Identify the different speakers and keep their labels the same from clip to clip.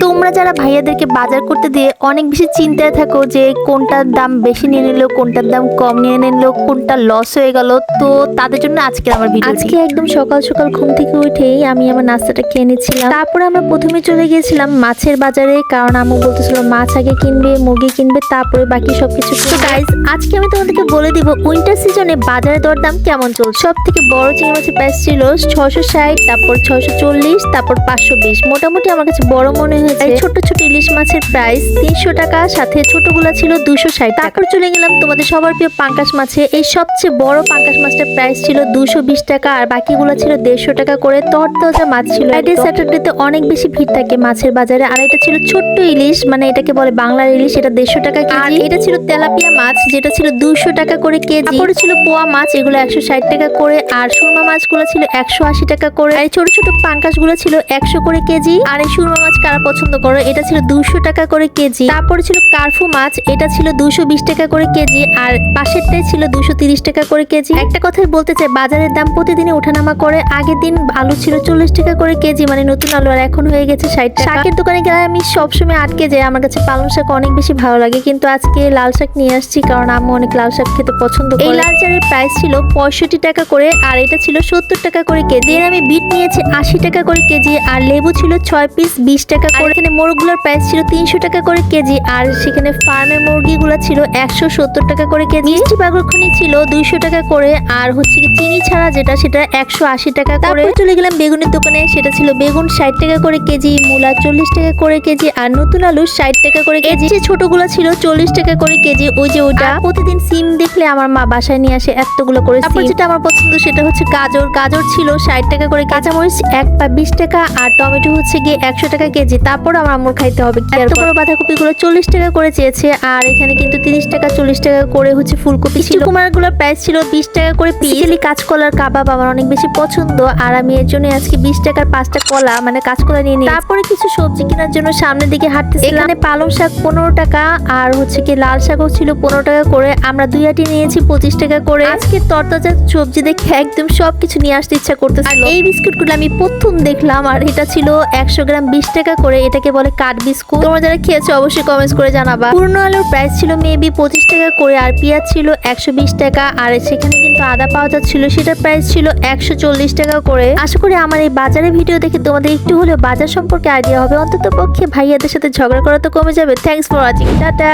Speaker 1: তোমরা যারা ভাইয়াদেরকে বাজার করতে দিয়ে অনেক বেশি চিন্তায় থাকো যে কোনটার দাম বেশি নিয়ে নিল, কোনটার দাম কম নিয়ে নিল, কোনটা লস হয়ে গেল, তো তাদের জন্য আজকে আমার ভিডিও। আজকে একদম সকাল সকাল ঘুম থেকে উঠেই আমি আমার নাস্তাটা খেয়ে নিচ্ছিলাম। তারপরে আমরা প্রথমে চলে গিয়েছিলাম মাছের বাজারে, কারণ আম্মু বলতেছিল মাছ আগে কিনবে, মুরগি কিনবে, তারপরে বাকি সবকিছু। তো গাইজ, আজকে আমি তোমাদেরকে বলে দিব উইন্টার সিজনে বাজারে দরদাম কেমন চলছে। সব থেকে বড় চিংড়ি মাছের প্রাইস ছিল 660, তারপর 640, তারপর 520। মোটামুটি আমার কাছে বড় মনে হয়েছে। ছোট ছোট ইলিশ মাছের প্রাইস 300 টাকা, সাথে ছোটগুলা ছিল 260 টাকা। তারপর চলে গেলাম তোমাদের সবার প্রিয় পাঙ্কাশ মাছে। এই সবচেয়ে বড় পাঙ্কাশ মাছটার প্রাইস ছিল 220 টাকা, আর বাকিগুলো ছিল 150 টাকা করে। তরতাজা মাছ ছিল। ফ্রাইডে স্যাটারডেতে অনেক বেশি ভিড় থাকে মাছের বাজারে। আর এটা ছিল ছোট্ট ইলিশ, মানে এটাকে বলে বাংলার ইলিশ, এটা 150 টাকা কেজি। আর এটা ছিল তেলাপিয়া মাছ, যেটা ছিল 200 টাকা করে কেজি। তারপরে ছিল পোয়া মাছ, এগুলো 160 টাকা করে। আর সুরমা মাছগুলো ছিল 180 টাকা করে। আর ছোট ছোট পাঙ্কাশ গুলো ছিল 100 করে কেজি। আর এই সুরমা মাছ কারা পছন্দ করো, এটা ছিল 200 টাকা করে কেজি। তারপরে ছিল কার্ফু মাছ, এটা ছিল 220 টাকা করে কেজি। আর পাশেরটাই ছিল 230 টাকা করে কেজি। একটা কথাই বলতে চাই, বাজারের দাম প্রতিদিনই ওঠানামা করে। আগের দিন আলু ছিল 40 টাকা করে কেজি, মানে নতুন আলু, আর এখন হয়ে গেছে 60 টাকা। শাকের দোকানে গেলে আমি সবসময় আটকে যাই। আমার কাছে পালং শাক অনেক বেশি ভালো লাগে, কিন্তু আজকে লাল শাক নিয়ে আসছি, কারণ আম্মু অনেক লাল শাক খেতে পছন্দ করে। এই লাল শাকের প্রাইস ছিল 65 টাকা করে, আর এটা ছিল 70 টাকা করে কেজি। এর আমি বিট নিয়েছি 80 টাকা করে কেজি, আর লেবু ছিল 6 পিস 20 টাকা করে। এখানে মোরগগুলোর প্রাইস ছিল 300 টাকা করে কেজি, আর সেখানে ফার্মের মুরগিগুলো ছিল 170 টাকা করে কেজি। মিষ্টি বাগরখনি ছিল 200 টাকা করে, আর হচ্ছে কি চিনি ছাড়া যেটা, সেটা 180 টাকা করে। তারপর চলে গেলাম বেগুনের দোকানে, সেটা ছিল বেগুন 60 টাকা করে কেজি, মূলা 40 টাকা করে কেজি, আর নতুন আলু 60 টাকা করে কেজি। যে ছোটগুলো ছিল 40 টাকা করে কেজি, ওই যে ওটা। প্রতিদিন সিম দেখলে আমার মা বাসায় নিয়ে আসে এতগুলো করে। তারপর যেটা আমার পছন্দ সেটা হচ্ছে গাজর। গাজর ছিল 60 টাকা করে। কাঁচামরিচ 1 পা 20 টাকা, আর টমেটো হচ্ছে গিয়ে 100 টাকা কেজি। তারপর আমার আম্মুর খাইতে হবে। এত বড় বাঁধাকপি গুলো 40 টাকা করে চেয়েছে, আর এখানে কিন্তু 30 টাকা 40 টাকা করে হচ্ছে ফুলকপি ছিল। কুমার গুলোর প্রাইস ছিল 20 টাকা করে পিস। কাঁচকলার কাবাব আমার অনেক বেশি পছন্দ, আর আমি এর জন্য আজকে 20 টাকার 5টা কলা, মানে কাঁচকলা নিয়ে নিই। তারপরে কিছু সবজি কেনার জন্য সামনের দিকে হাঁটতেছিলাম। এখানে পালং শাক 15 টাকা, আর হচ্ছে কি লাল শাকও ছিল 15 টাকা করে। আমরা 2 আটি নিয়েছি 25 টাকা করে। আজকে তরতাজা সবজি দেখে একদম সবকিছু নিয়ে আসতে ইচ্ছা করতেছিল। এই বিস্কুটগুলো আমি প্রথম দেখলাম, আর এটা ছিল 100 গ্রাম 20 টাকা করে। এটাকে বলে কাঠ বিস্কুট। তোমরা যারা খেয়েছো অবশ্যই কমেন্টস করে জানাবা। পুরনো আলুর প্রাইস ছিল মেবি 25 টাকা করে, আর পেঁয়াজ ছিল 120 টাকা। আর সেখানে কিন্তু আদা পাওয়া যাচ্ছিল, সেটার প্রাইস ছিল 140 টাকা করে। আশা করি আমার এই বাজারের ভিডিও দেখে তোমাদের একটু হলেও বাজার সম্পর্কে আইডিয়া হবে। অন্তত পক্ষে ভাইয়াদের সাথে ঝগড়া করা তো কমে যাবে। Thanks for watching, tata.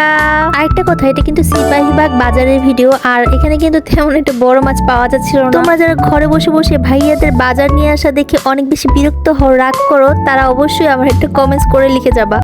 Speaker 1: আরেকটা কথা, এটা কিন্তু সিপাহীবাগ বাজারের ভিডিও, আর এখানে কিন্তু তেমন একটা বড় মাছ পাওয়া যাচ্ছিল না। তোমরা যারা ঘরে বসে বসে ভাইয়াদের বাজার নিয়ে আসা দেখে অনেক বেশি বিরক্ত হও, রাগ করো, তারা অবশ্যই আমার একটা কমেন্টস করে লিখে যাবা।